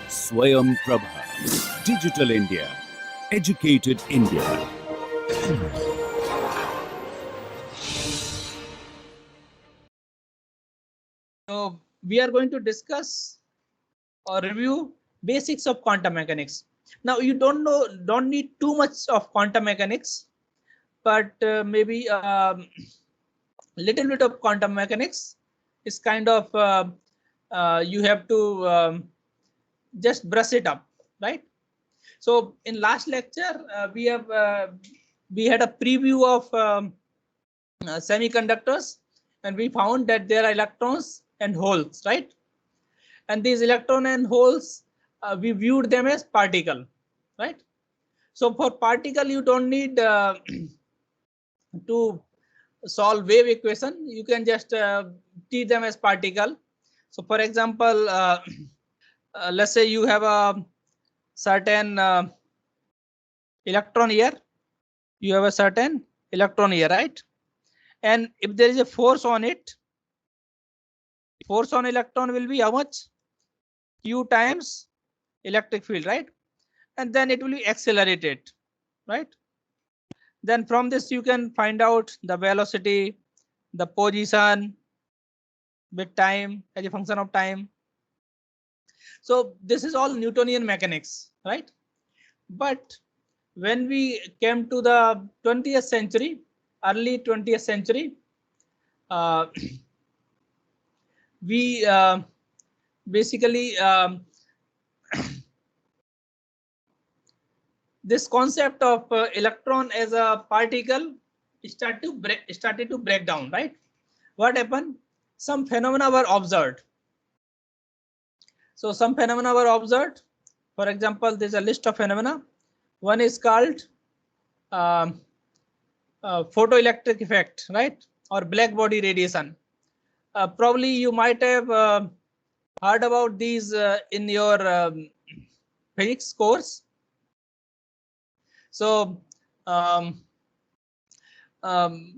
Swayam Prabha, Digital India, Educated India. So we are going to discuss or review basics of quantum mechanics. Now you don't need too much of quantum mechanics, but maybe little bit of quantum mechanics is kind of you have to just brush it up, right? So in last lecture we had a preview of semiconductors, and we found that there are electrons and holes, right? And these electron and holes we viewed them as particle, right? So for particle you don't need to solve wave equation, you can just treat them as particle. So for example, let's say you have a certain electron here, you have a certain electron here, right? And if there is a force on it, force on electron will be how much? Q times electric field, right? And then it will be accelerated, right? Then from this you can find out the velocity, the position with time as a function of time. So this is all Newtonian mechanics, right? But when we came to the 20th century, early 20th century, we basically this concept of electron as a particle started to break down, right? What happened? Some phenomena were observed. So some phenomena were observed. For example, there's a list of phenomena. One is called photoelectric effect, right? Or black body radiation. Probably you might have heard about these in your physics course. So can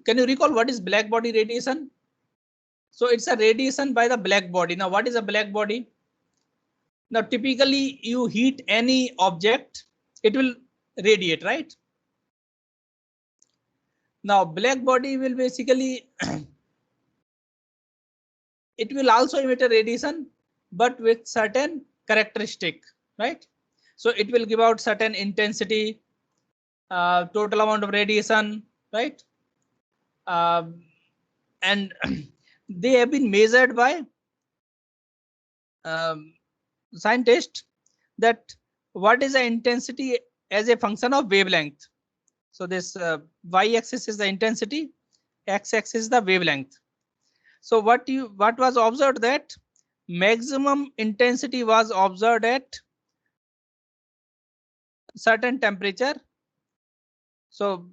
you recall what is black body radiation? So it's a radiation by the black body. Now what is a black body? Now typically you heat any object, it will radiate, right? Now black body will basically it will also emit a radiation, but with certain characteristic, right? So it will give out certain intensity, total amount of radiation, right? And they have been measured by scientists, that what is the intensity as a function of wavelength. So this y-axis is the intensity, x-axis is the wavelength. So what was observed, that maximum intensity was observed at certain temperature. So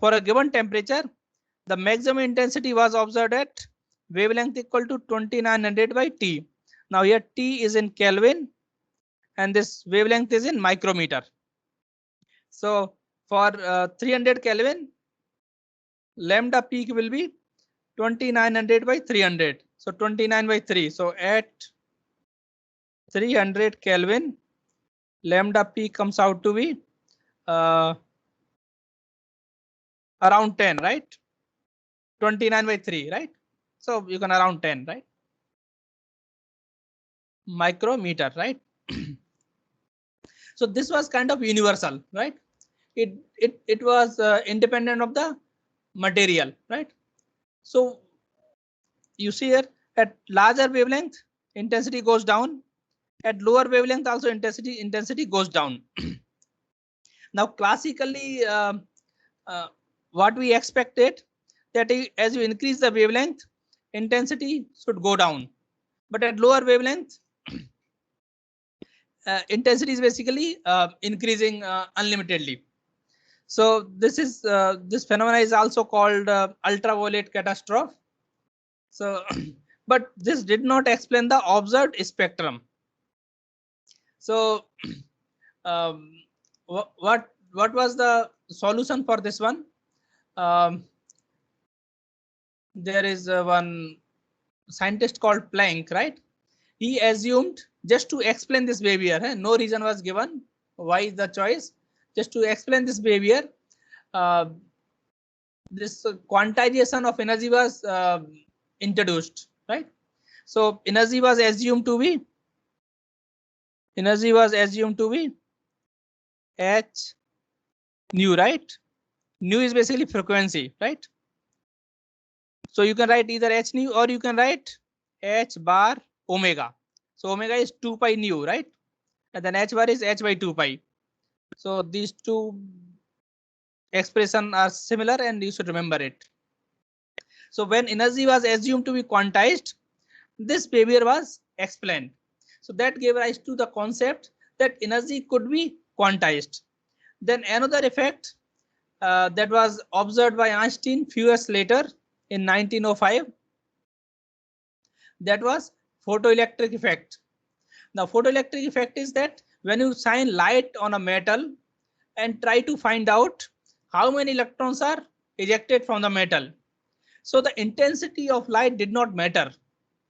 for a given temperature, the maximum intensity was observed at wavelength equal to 2900 by T. Now here T is in Kelvin and this wavelength is in micrometer. So for 300 Kelvin, lambda peak will be 2900 by 300. So 29 by 3. So at 300 Kelvin, lambda peak comes out to be around 10, right? 29 by 3, right? So you can around 10, right? Micrometer, right? So this was kind of universal, right? It was independent of the material, right? So you see here at larger wavelength, intensity goes down. At lower wavelength also intensity goes down. Now classically what we expected, that as you increase the wavelength, intensity should go down, but at lower wavelength intensity is basically increasing unlimitedly. So this is this phenomena is also called ultraviolet catastrophe. So but this did not explain the observed spectrum. So what what was the solution for this one? There is one scientist called Planck, right? He assumed, just to explain this behavior, no reason was given why the choice, just to explain this behavior, uh, this quantization of energy was introduced, right? So energy was assumed to be h nu, right? Nu is basically frequency, right? So you can write either h nu or you can write h bar omega. So omega is 2 pi nu, right? And then h bar is h by 2 pi. So these two expression are similar and you should remember it. So when energy was assumed to be quantized, this behavior was explained. So that gave rise to the concept that energy could be quantized. Then another effect that was observed by Einstein few years later in 1905, that was photoelectric effect. Now photoelectric effect is that when you shine light on a metal and try to find out how many electrons are ejected from the metal. So the intensity of light did not matter.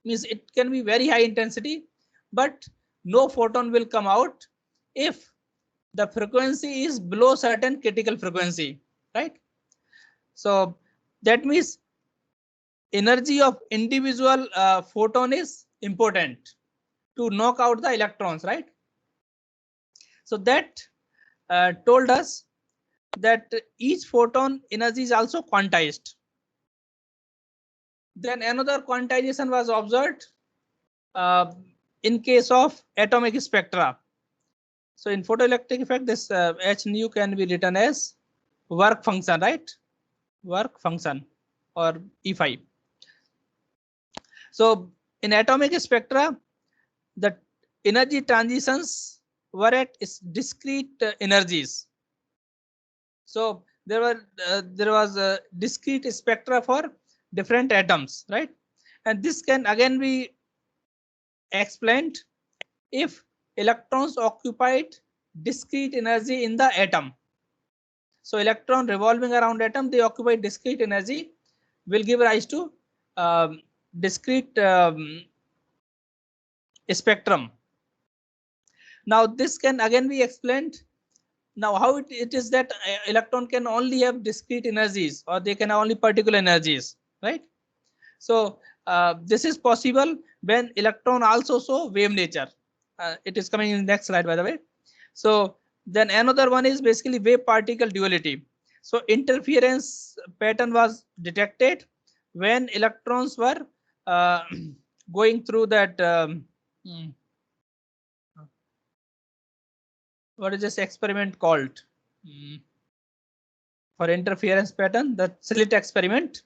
Means it can be very high intensity, but no photon will come out if the frequency is below certain critical frequency, right? So that means energy of individual photon is important to knock out the electrons, right? So that told us that each photon energy is also quantized. Then another quantization was observed uh, in case of atomic spectra. So in photoelectric effect, this h nu can be written as work function, right? Work function or E5. So in atomic spectra, the energy transitions were at discrete energies. So there was a discrete spectra for different atoms, right? And this can again be explained if electrons occupied discrete energy in the atom. So electron revolving around atom, they occupy discrete energy, will give rise to discrete spectrum. Now this can again be explained. Now how it is that electron can only have discrete energies, or they can have only particular energies, right? So this is possible when electron also show wave nature. It is coming in the next slide, by the way. So then another one is basically wave particle duality. So interference pattern was detected when electrons were uh, going through that what is this experiment called? For interference pattern, the slit experiment.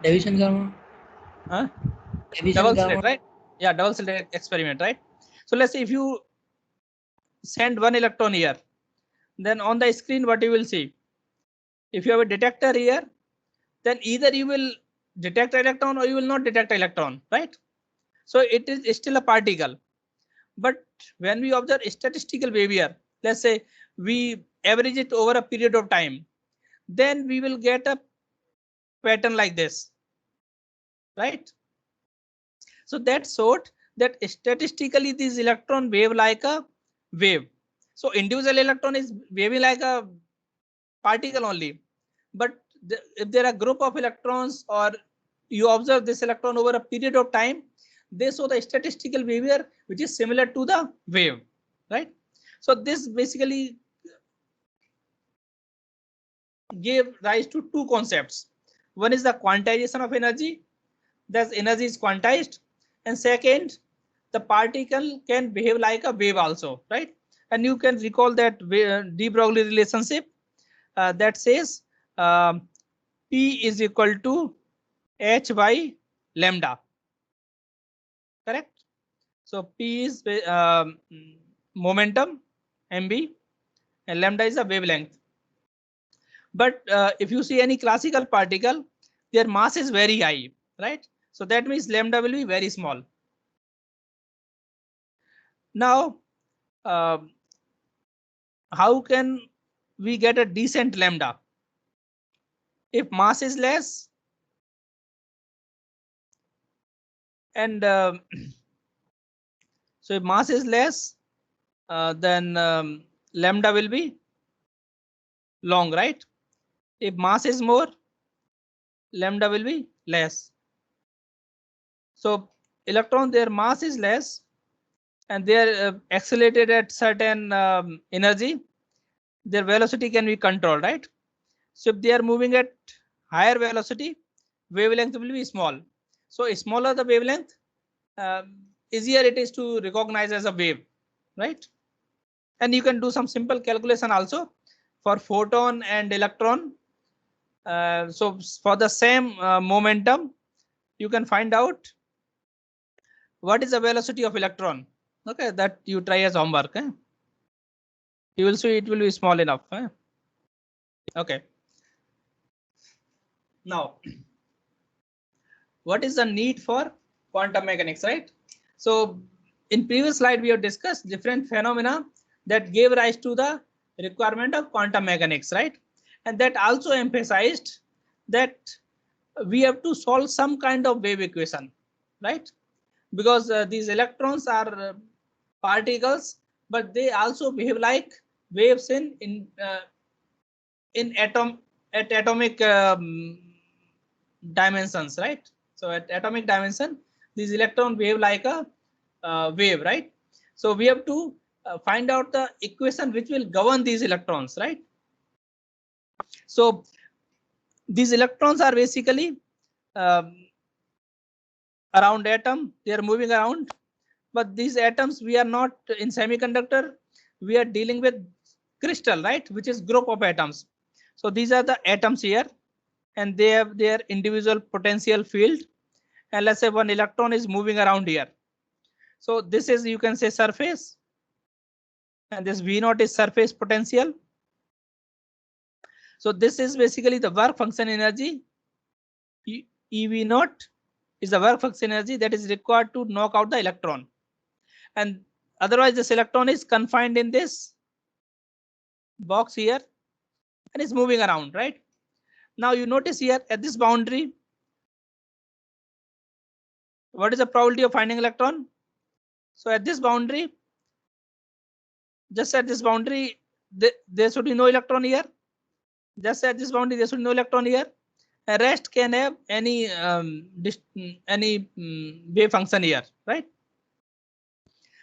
Division gamma. Huh? Division Double gamma. slit, right? Yeah, double slit experiment, right? So let's say if you send one electron here, then on the screen what you will see? If you have a detector here, then either you will detect electron or you will not detect electron, right? So it is still a particle. But when we observe statistical behavior, let's say we average it over a period of time, then we will get a pattern like this, right? So that sort that statistically this electron behave like a wave. So individual electron is behaving like a particle only. But if there are group of electrons or you observe this electron over a period of time, they show the statistical behavior which is similar to the wave, right? So this basically gave rise to two concepts. One is the quantization of energy, thus energy is quantized, and second, the particle can behave like a wave also, right? And you can recall that de Broglie relationship that says um, P is equal to H by lambda, correct? So P is momentum, MB, and lambda is the wavelength. But if you see any classical particle, their mass is very high, right? So that means lambda will be very small. Now, how can we get a decent lambda? If mass is less and so if mass is less, then lambda will be long, right? If mass is more, lambda will be less. So electron, their mass is less and they are accelerated at certain energy, their velocity can be controlled, right? So if they are moving at higher velocity, wavelength will be small. So smaller the wavelength, easier it is to recognize as a wave, right? And you can do some simple calculation also for photon and electron. So for the same momentum, you can find out what is the velocity of electron. Okay, that you try as homework. You will see it will be small enough. Okay. Now, what is the need for quantum mechanics, right? So in previous slide, we have discussed different phenomena that gave rise to the requirement of quantum mechanics, right? And that also emphasized that we have to solve some kind of wave equation, right? Because these electrons are particles, but they also behave like waves in at atomic dimensions, right? So at atomic dimension, these electron behave like a wave, right? So we have to find out the equation which will govern these electrons, right? So these electrons are basically um, around atom, they are moving around, but these atoms, we are not in semiconductor, we are dealing with crystal, right, which is group of atoms. So these are the atoms here and they have their individual potential field, and let's say one electron is moving around here. So this is, you can say, surface, and this V naught is surface potential. So this is basically the work function energy. EV naught is the work function energy that is required to knock out the electron, and otherwise this electron is confined in this box here and is moving around, right? Now you notice here at this boundary, what is the probability of finding electron? So at this boundary, just at this boundary, there should be no electron here. Just at this boundary, there should be no electron here. And rest can have any wave function here, right?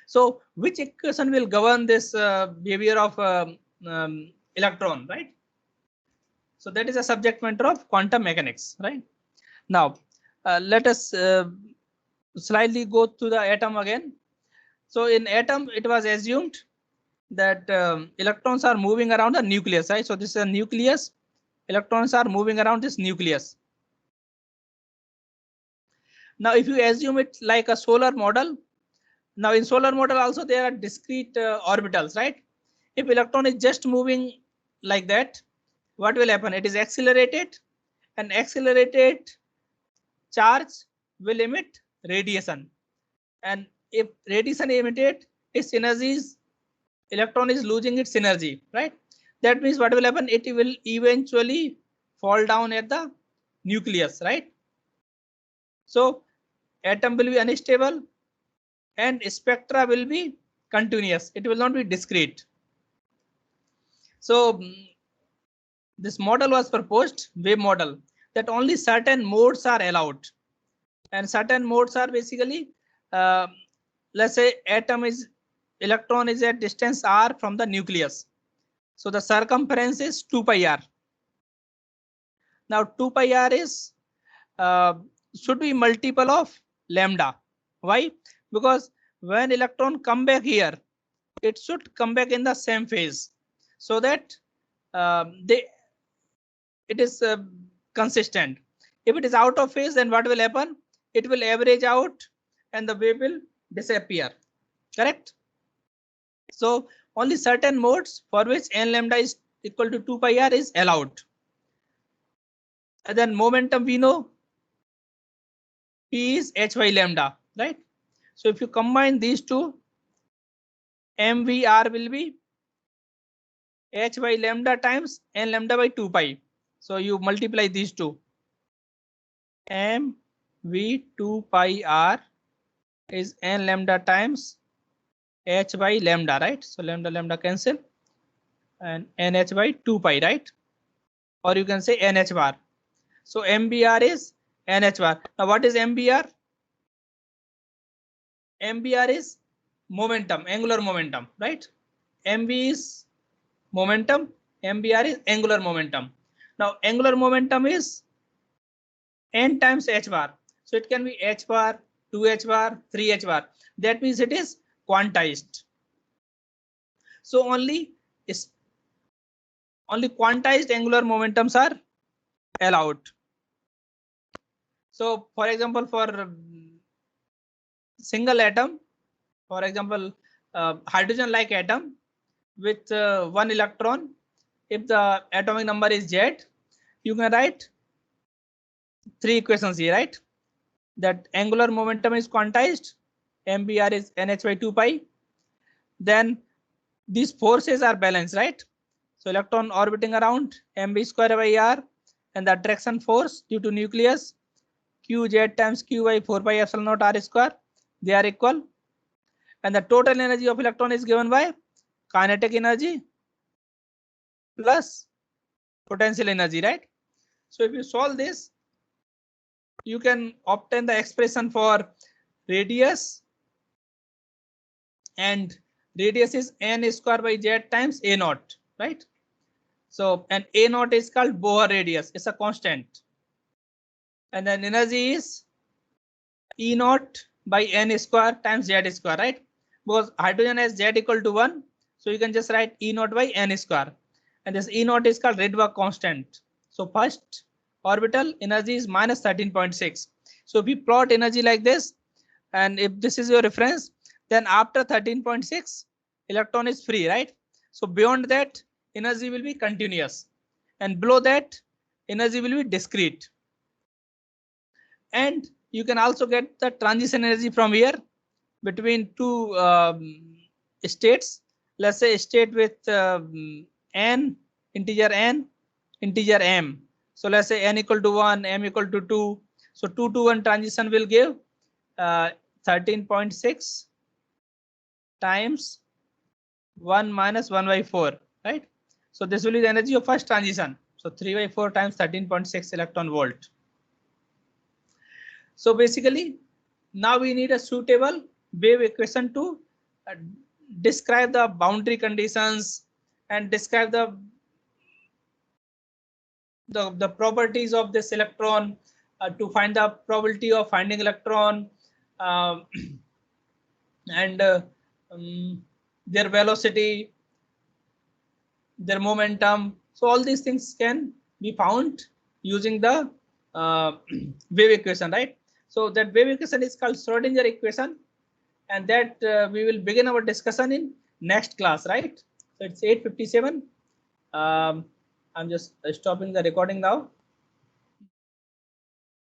So which equation will govern this behavior of electron, right? So that is a subject matter of quantum mechanics, right? Now let us slightly go to the atom again. So in atom, it was assumed that electrons are moving around the nucleus, right? So this is a nucleus. Electrons are moving around this nucleus. Now, if you assume it like a solar model, now in solar model also there are discrete orbitals, right? If electron is just moving like that, what will happen? It is accelerated, and accelerated charge will emit radiation. And if radiation emitted, its energies, electron is losing its energy, right? That means what will happen? It will eventually fall down at the nucleus, right? So atom will be unstable and spectra will be continuous. It will not be discrete. So this model was proposed, wave model, that only certain modes are allowed, and certain modes are basically, uh, let's say atom is, electron is at distance r from the nucleus. So the circumference is 2 pi r. Now 2 pi r is uh, should be multiple of lambda. Why? Because when electron come back here, it should come back in the same phase, so that it is consistent. If it is out of phase, then what will happen? It will average out and the wave will disappear. Correct? So only certain modes for which n lambda is equal to 2 pi r is allowed. And then momentum we know P is h by lambda, right? So if you combine these two, mvr will be h by lambda times n lambda by 2 pi. So you multiply these two. M v 2 pi r is n lambda times h by lambda, right? So lambda lambda cancel and nh by 2 pi, right? Or you can say nh bar. So mbr is nh bar. Now what is mbr? mbr is momentum, angular momentum, right? mv is momentum, mbr is angular momentum. Now angular momentum is n times h bar. So it can be h bar, 2h bar, 3h bar. That means it is quantized. So only quantized angular momentums are allowed. So for example, for single atom, for example, hydrogen like atom with one electron, if the atomic number is Z, you can write three equations here, right? That angular momentum is quantized, mbr is nh by 2 pi. Then these forces are balanced, right? So electron orbiting around mv square by r, and the attraction force due to nucleus qz times q by 4 pi epsilon naught r square, they are equal. And the total energy of electron is given by kinetic energy plus potential energy, right? So if you solve this, you can obtain the expression for radius, and radius is n square by z times a naught, right? So and a naught is called Bohr radius, it's a constant. And then energy is E naught by n square times z square, right? Because hydrogen has z equal to 1, so you can just write E naught by n square. And this E naught is called Rydberg constant. So first orbital energy is minus 13.6. So if you plot energy like this, and if this is your reference, then after 13.6, electron is free, right? So beyond that, energy will be continuous, and below that, energy will be discrete. And you can also get the transition energy from here between two states. Let's say state with n, integer m. So let's say n equal to 1, m equal to 2. So 2 to 1 transition will give 13.6 times 1 minus 1 by 4, right? So this will be the energy of first transition. So 3 by 4 times 13.6 electron volt. So basically, now we need a suitable wave equation to describe the boundary conditions and describe the properties of this electron, to find the probability of finding electron, and their velocity, their momentum. So all these things can be found using the wave equation, right? So that wave equation is called Schrodinger equation, and that we will begin our discussion in next class, right? So it's 8:57. I'm just stopping the recording now.